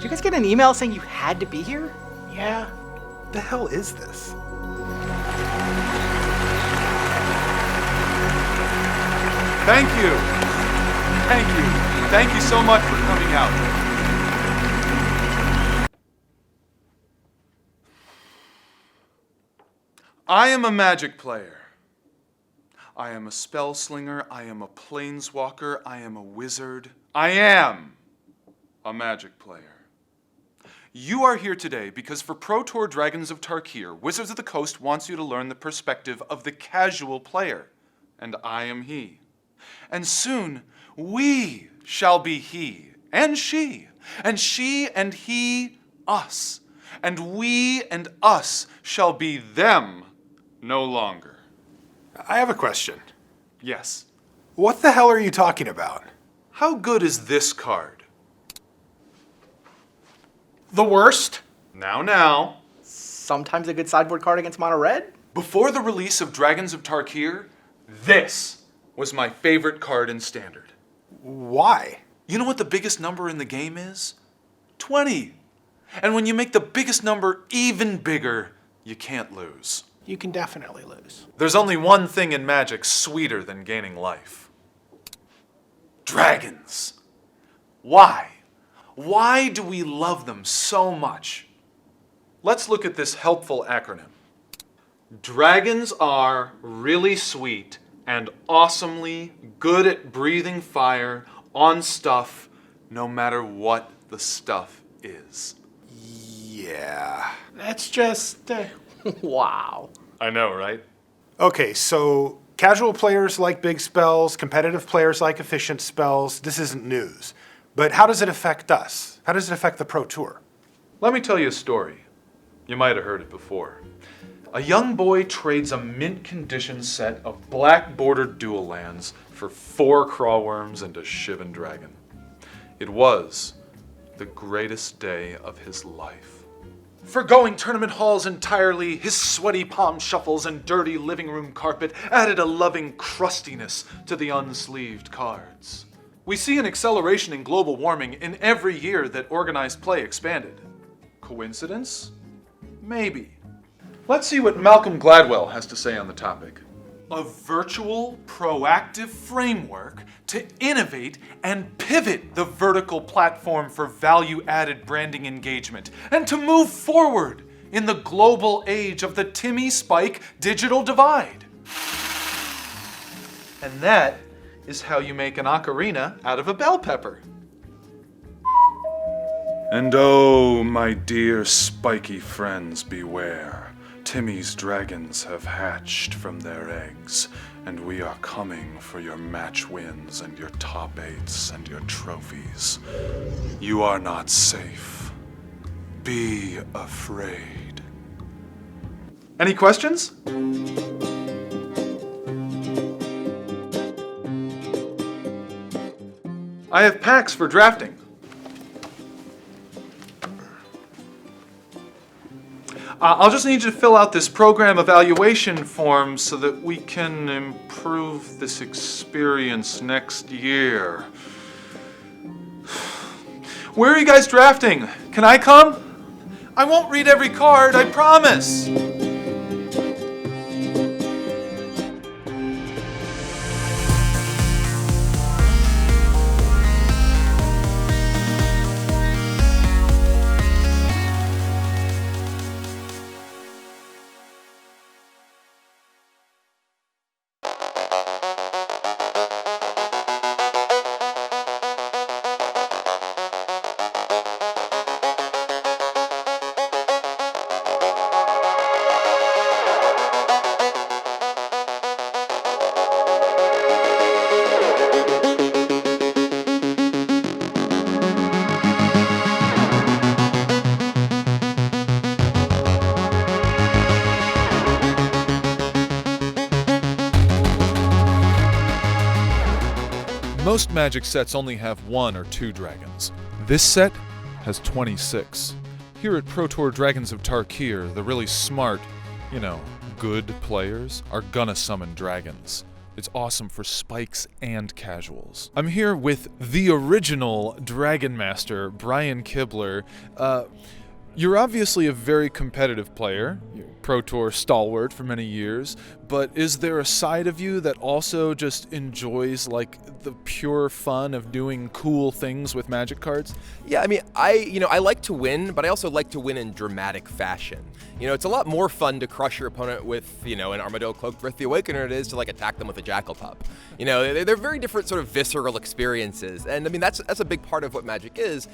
Did you guys get an email saying you had to be here? Yeah. The hell is this? Thank you. Thank you. Thank you so much for coming out. I am a magic player. I am a spell slinger. I am a planeswalker. I am a wizard. I am a magic player. You are here today because for Pro Tour Dragons of Tarkir, Wizards of the Coast wants you to learn the perspective of the casual player, and I am he. And soon, we shall be he and she and he, us. And we and us shall be them no longer. I have a question. Yes. What the hell are you talking about? How good is this card? The worst? Now. Sometimes a good sideboard card against mono red? Before the release of Dragons of Tarkir, this was my favorite card in Standard. Why? You know what the biggest number in the game is? 20. And when you make the biggest number even bigger, you can't lose. You can definitely lose. There's only one thing in Magic sweeter than gaining life. Dragons. Why? Why do we love them so much? Let's look at this helpful acronym. Dragons are really sweet and awesomely good at breathing fire on stuff, no matter what the stuff is. Yeah. That's just... Wow. I know, right? Okay, so casual players like big spells, competitive players like efficient spells. This isn't news. But how does it affect us? How does it affect the Pro Tour? Let me tell you a story. You might have heard it before. A young boy trades a mint condition set of black bordered dual lands for 4 crawworms and a Shivan dragon. It was the greatest day of his life. Forgoing tournament halls entirely, his sweaty palm shuffles and dirty living room carpet added a loving crustiness to the unsleeved cards. We see an acceleration in global warming in every year that organized play expanded. Coincidence? Maybe. Let's see what Malcolm Gladwell has to say on the topic. A virtual, proactive framework to innovate and pivot the vertical platform for value-added branding engagement and to move forward in the global age of the Timmy Spike digital divide. And that is how you make an ocarina out of a bell pepper. And oh, my dear spiky friends, beware. Timmy's dragons have hatched from their eggs, and we are coming for your match wins and your top 8s and your trophies. You are not safe. Be afraid. Any questions? I have packs for drafting. I'll just need you to fill out this program evaluation form so that we can improve this experience next year. Where are you guys drafting? Can I come? I won't read every card, I promise. Most Magic sets only have 1 or 2 dragons. This set has 26. Here at Pro Tour Dragons of Tarkir, the really smart, good players are gonna summon dragons. It's awesome for spikes and casuals. I'm here with the original Dragon Master, Brian Kibler. You're obviously a very competitive player, Pro Tour stalwart for many years, but is there a side of you that also just enjoys like the pure fun of doing cool things with Magic cards? Yeah, I mean, I like to win, but I also like to win in dramatic fashion. It's a lot more fun to crush your opponent with, an Armadillo Cloaked Breath the Awakener it is to like attack them with a Jackal Pup. They're very different sort of visceral experiences, and I mean that's a big part of what Magic is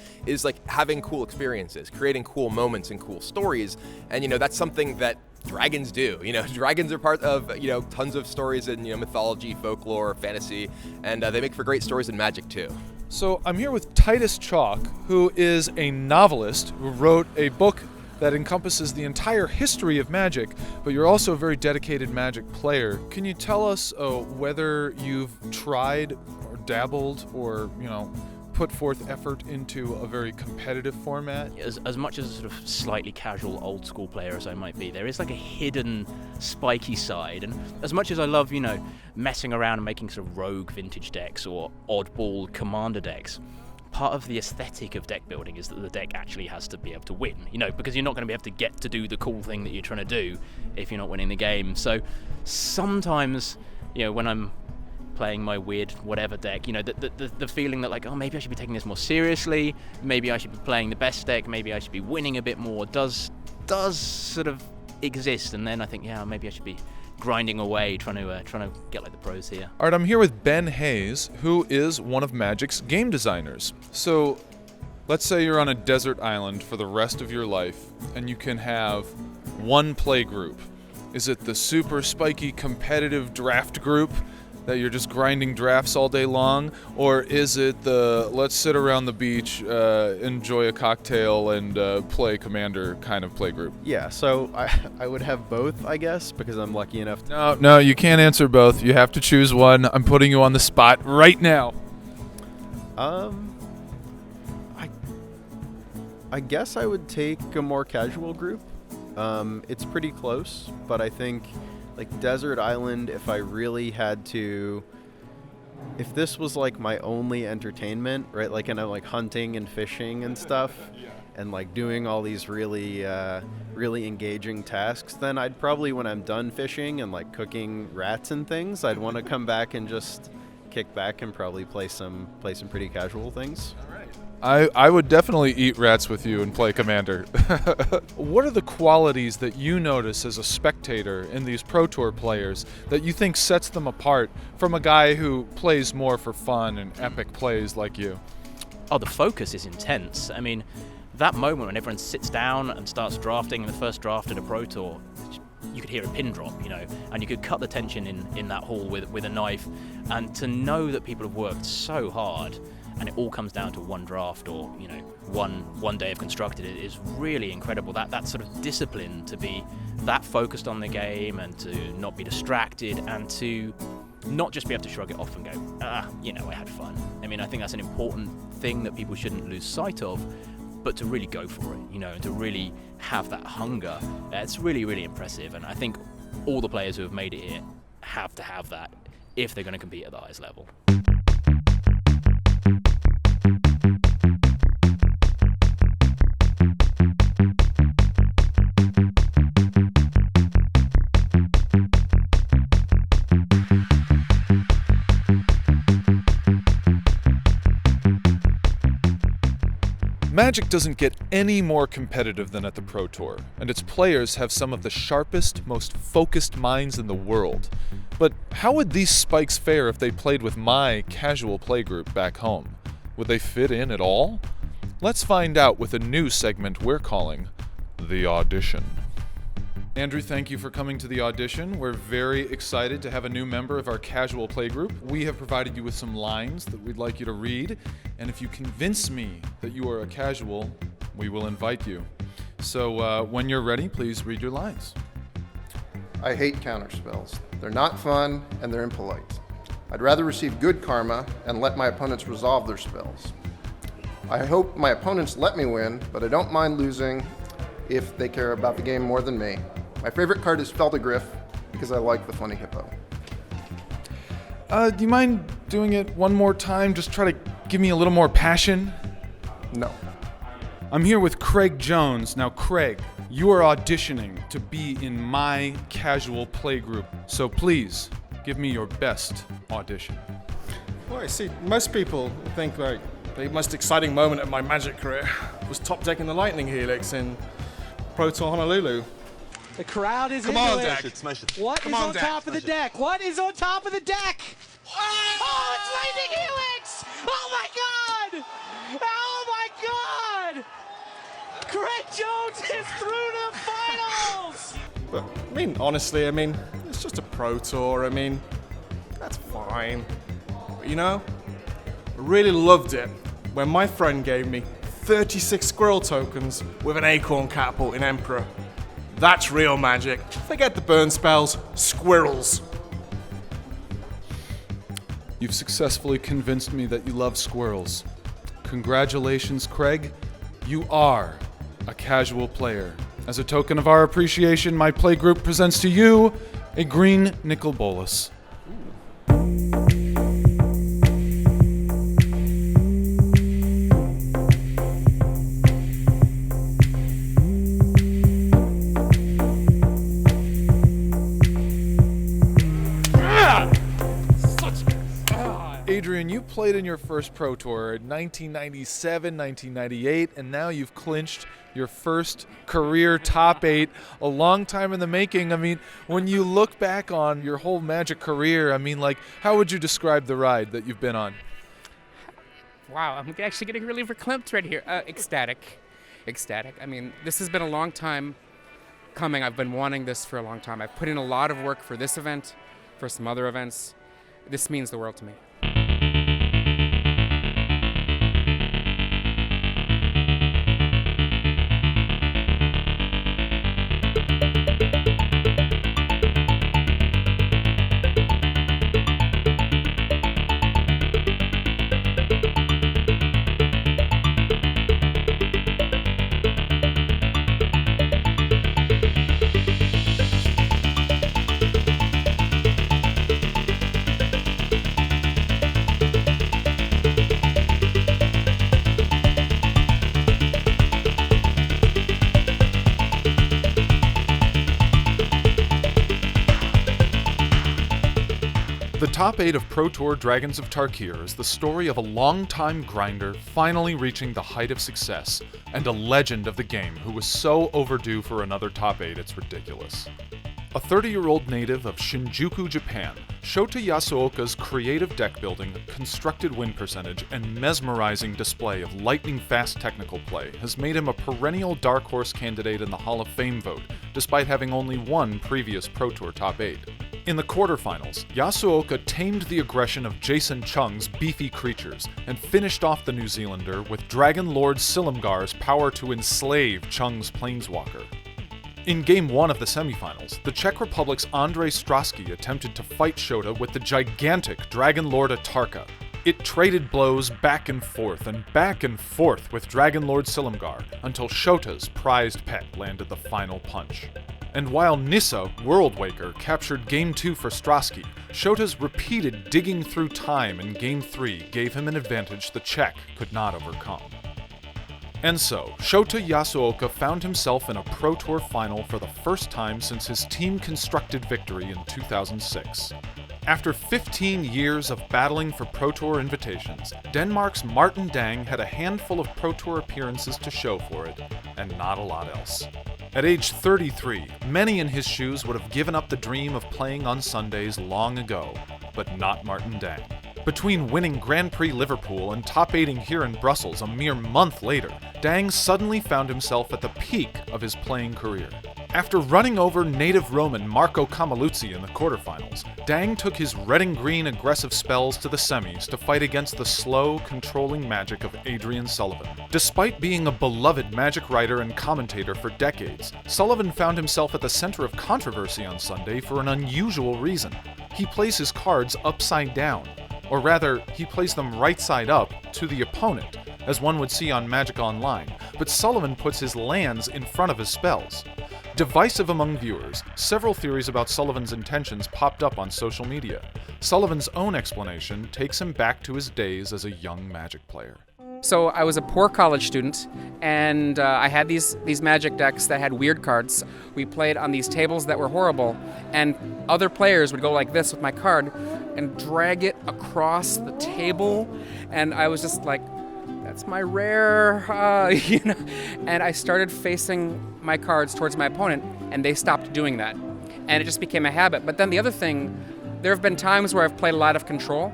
like having cool experiences, creating cool moments and cool stories, and that's something that dragons do. Dragons are part of tons of stories in mythology, folklore, fantasy, and they make for great stories in Magic too. So I'm here with Titus Chalk, who is a novelist who wrote a book that encompasses the entire history of Magic, but you're also a very dedicated Magic player. Can you tell us whether you've tried or dabbled or, put forth effort into a very competitive format? As much as a sort of slightly casual old school player as I might be, there is like a hidden spiky side, and as much as I love, messing around and making sort of rogue vintage decks or oddball commander decks, part of the aesthetic of deck building is that the deck actually has to be able to win, because you're not going to be able to get to do the cool thing that you're trying to do if you're not winning the game. So sometimes, when I'm playing my weird whatever deck, the feeling that like, oh, maybe I should be taking this more seriously, maybe I should be playing the best deck, maybe I should be winning a bit more, does sort of exist, and then I think, yeah, maybe I should be grinding away, trying to get like the pros here. All right, I'm here with Ben Hayes, who is one of Magic's game designers. So let's say you're on a desert island for the rest of your life, and you can have one play group. Is it the super spiky competitive draft group that you're just grinding drafts all day long, or is it the let's sit around the beach, enjoy a cocktail, and play Commander kind of play group? Yeah, so I would have both, I guess, because I'm lucky enough to... No, you can't answer both. You have to choose one. I'm putting you on the spot right now. I guess I would take a more casual group. It's pretty close, but I think like Desert Island, if I really had to, if this was like my only entertainment, right? Like, and I'm like hunting and fishing and stuff, and like doing all these really engaging tasks, then I'd probably, when I'm done fishing and like cooking rats and things, I'd want to come back and just kick back and probably play some pretty casual things. I would definitely eat rats with you and play Commander. What are the qualities that you notice as a spectator in these Pro Tour players that you think sets them apart from a guy who plays more for fun and epic plays like you? Oh, the focus is intense. I mean, that moment when everyone sits down and starts drafting the first draft at a Pro Tour, you could hear a pin drop, and you could cut the tension in that hall with a knife, and to know that people have worked so hard and it all comes down to one draft or one day of constructed, it is really incredible. That sort of discipline to be that focused on the game and to not be distracted and to not just be able to shrug it off and go, I had fun. I mean, I think that's an important thing that people shouldn't lose sight of, but to really go for it, and to really have that hunger, it's really, really impressive. And I think all the players who have made it here have to have that if they're going to compete at the highest level. Magic doesn't get any more competitive than at the Pro Tour, and its players have some of the sharpest, most focused minds in the world. But how would these spikes fare if they played with my casual playgroup back home? Would they fit in at all? Let's find out with a new segment we're calling The Audition. Andrew, thank you for coming to the audition. We're very excited to have a new member of our casual playgroup. We have provided you with some lines that we'd like you to read, and if you convince me that you are a casual, we will invite you. So when you're ready, please read your lines. I hate counterspells. They're not fun and they're impolite. I'd rather receive good karma and let my opponents resolve their spells. I hope my opponents let me win, but I don't mind losing if they care about the game more than me. My favorite card is Feldigriff because I like the funny hippo. Do you mind doing it one more time? Just try to give me a little more passion. No. I'm here with Craig Jones. Now, Craig, you are auditioning to be in my casual play group. So please, give me your best audition. Well, you see, most people think like the most exciting moment of my Magic career was top decking the Lightning Helix in Pro Tour Honolulu. The crowd is Come into on, it. Dak. What Come is on, on Dak. top of the deck? What is on top of the deck? Oh, it's Lightning Helix! Oh my God! Oh my God! Craig Jones is through to finals! But, I mean, honestly, it's just a Pro Tour. That's fine. But you know, I really loved it when my friend gave me 36 squirrel tokens with an acorn catapult in Emperor. That's real magic. Forget the burn spells. Squirrels. You've successfully convinced me that you love squirrels. Congratulations, Craig. You are a casual player. As a token of our appreciation, my playgroup presents to you a green nickel bolus. Adrian, you played in your first Pro Tour in 1997, 1998, and now you've clinched your first career top 8, a long time in the making. When you look back on your whole Magic career, how would you describe the ride that you've been on? Wow, I'm actually getting really verklempt right here. Ecstatic. This has been a long time coming. I've been wanting this for a long time. I've put in a lot of work for this event, for some other events. This means the world to me. The top 8 of Pro Tour Dragons of Tarkir is the story of a long-time grinder finally reaching the height of success, and a legend of the game who was so overdue for another top 8 it's ridiculous. A 30-year-old native of Shinjuku, Japan, Shota Yasuoka's creative deck building, constructed win percentage, and mesmerizing display of lightning-fast technical play has made him a perennial dark horse candidate in the Hall of Fame vote, despite having only one previous Pro Tour top 8. In the quarterfinals, Yasuoka tamed the aggression of Jason Chung's beefy creatures and finished off the New Zealander with Dragon Lord Silumgar's power to enslave Chung's planeswalker. In Game 1 of the semifinals, the Czech Republic's Andrei Strasky attempted to fight Shota with the gigantic Dragon Lord Atarka. It traded blows back and forth with Dragon Lord Silumgar until Shota's prized pet landed the final punch. And while Nissa, Worldwaker, captured Game 2 for Strasky, Shota's repeated digging through time in Game 3 gave him an advantage the Czech could not overcome. And so, Shota Yasuoka found himself in a Pro Tour final for the first time since his team-constructed victory in 2006. After 15 years of battling for Pro Tour invitations, Denmark's Martin Dang had a handful of Pro Tour appearances to show for it, and not a lot else. At age 33, many in his shoes would have given up the dream of playing on Sundays long ago, but not Martin Dang. Between winning Grand Prix Liverpool and top-8ing here in Brussels a mere month later, Dang suddenly found himself at the peak of his playing career. After running over native Roman Marco Camiluzzi in the quarterfinals, Dang took his red and green aggressive spells to the semis to fight against the slow, controlling magic of Adrian Sullivan. Despite being a beloved Magic writer and commentator for decades, Sullivan found himself at the center of controversy on Sunday for an unusual reason. He plays his cards upside down, or rather, he plays them right side up to the opponent, as one would see on Magic Online, but Sullivan puts his lands in front of his spells. divisive among viewers, several theories about Sullivan's intentions popped up on social media. Sullivan's own explanation takes him back to his days as a young Magic player. So I was a poor college student, and I had these Magic decks that had weird cards. We played on these tables that were horrible, and other players would go like this with my card and drag it across the table, and I was just like, that's my rare, you know. And I started facing my cards towards my opponent, and they stopped doing that. And it just became a habit. But then the other thing, there have been times where I've played a lot of control,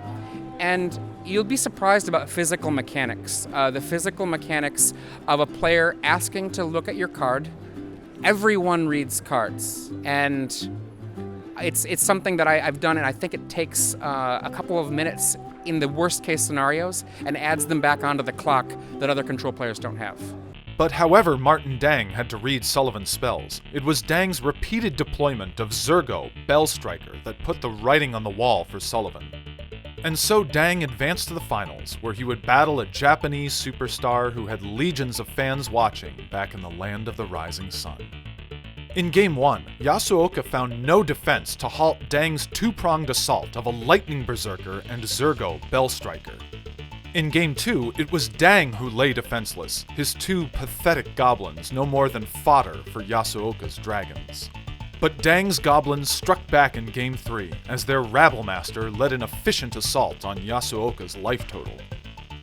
and you'll be surprised about physical mechanics. The physical mechanics of a player asking to look at your card. Everyone reads cards, and it's something that I've done, and I think it takes a couple of minutes in the worst case scenarios and adds them back onto the clock that other control players don't have. But however Martin Dang had to read Sullivan's spells, it was Dang's repeated deployment of Zurgo, Bellstriker, that put the writing on the wall for Sullivan. And so Dang advanced to the finals, where he would battle a Japanese superstar who had legions of fans watching back in the land of the rising sun. In Game 1, Yasuoka found no defense to halt Dang's two-pronged assault of a Lightning Berserker and Zurgo Bellstriker. In Game 2, it was Dang who lay defenseless, his two pathetic goblins no more than fodder for Yasuoka's dragons. But Dang's goblins struck back in Game 3, as their Rabblemaster led an efficient assault on Yasuoka's life total.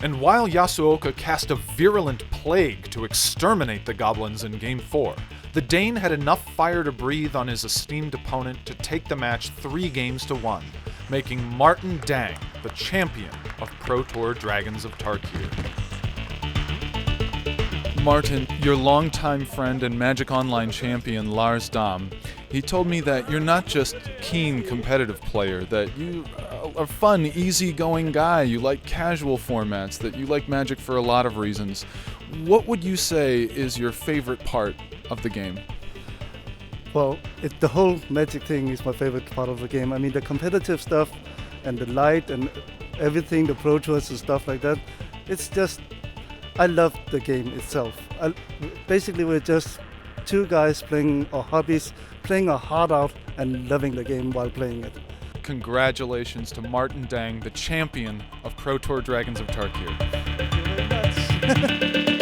And while Yasuoka cast a virulent plague to exterminate the goblins in Game 4, the Dane had enough fire to breathe on his esteemed opponent to take the match 3-1, making Martin Dang the champion of Pro Tour Dragons of Tarkir. Martin, your longtime friend and Magic Online champion Lars Dam, he told me that you're not just a keen competitive player, that you are a fun, easygoing guy, you like casual formats, that you like Magic for a lot of reasons. What would you say is your favorite part of the game? Well, the whole Magic thing is my favorite part of the game. I mean, the competitive stuff and the light and everything, the Pro Tours and stuff like that, it's just, I love the game itself. Basically, we're just two guys playing our hobbies, playing our heart out and loving the game while playing it. Congratulations to Martin Dang, the champion of Pro Tour Dragons of Tarkir. Thank you very much.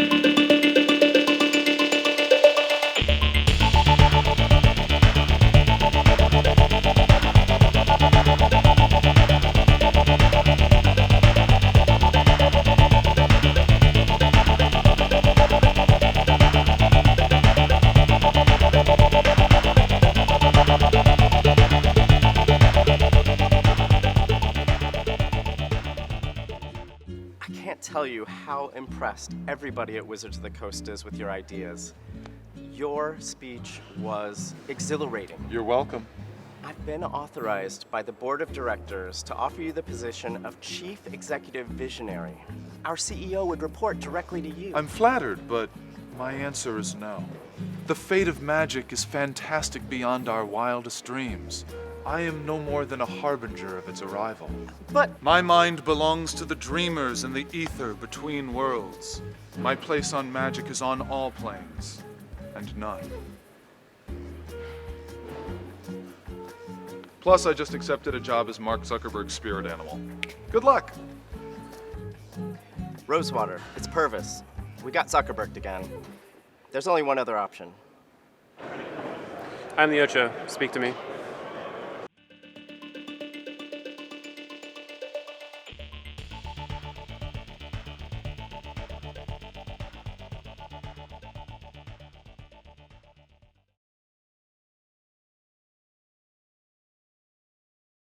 Tell you how impressed everybody at Wizards of the Coast is with your ideas. Your speech was exhilarating. You're welcome. I've been authorized by the board of directors to offer you the position of Chief Executive Visionary. Our CEO would report directly to you. I'm flattered, but my answer is no. The fate of Magic is fantastic beyond our wildest dreams. I am no more than a harbinger of its arrival. But my mind belongs to the dreamers in the ether between worlds. My place on Magic is on all planes, and none. Plus, I just accepted a job as Mark Zuckerberg's spirit animal. Good luck! Rosewater, it's Purvis. We got Zuckerberg again. There's only one other option. I'm the Ocho. Speak to me.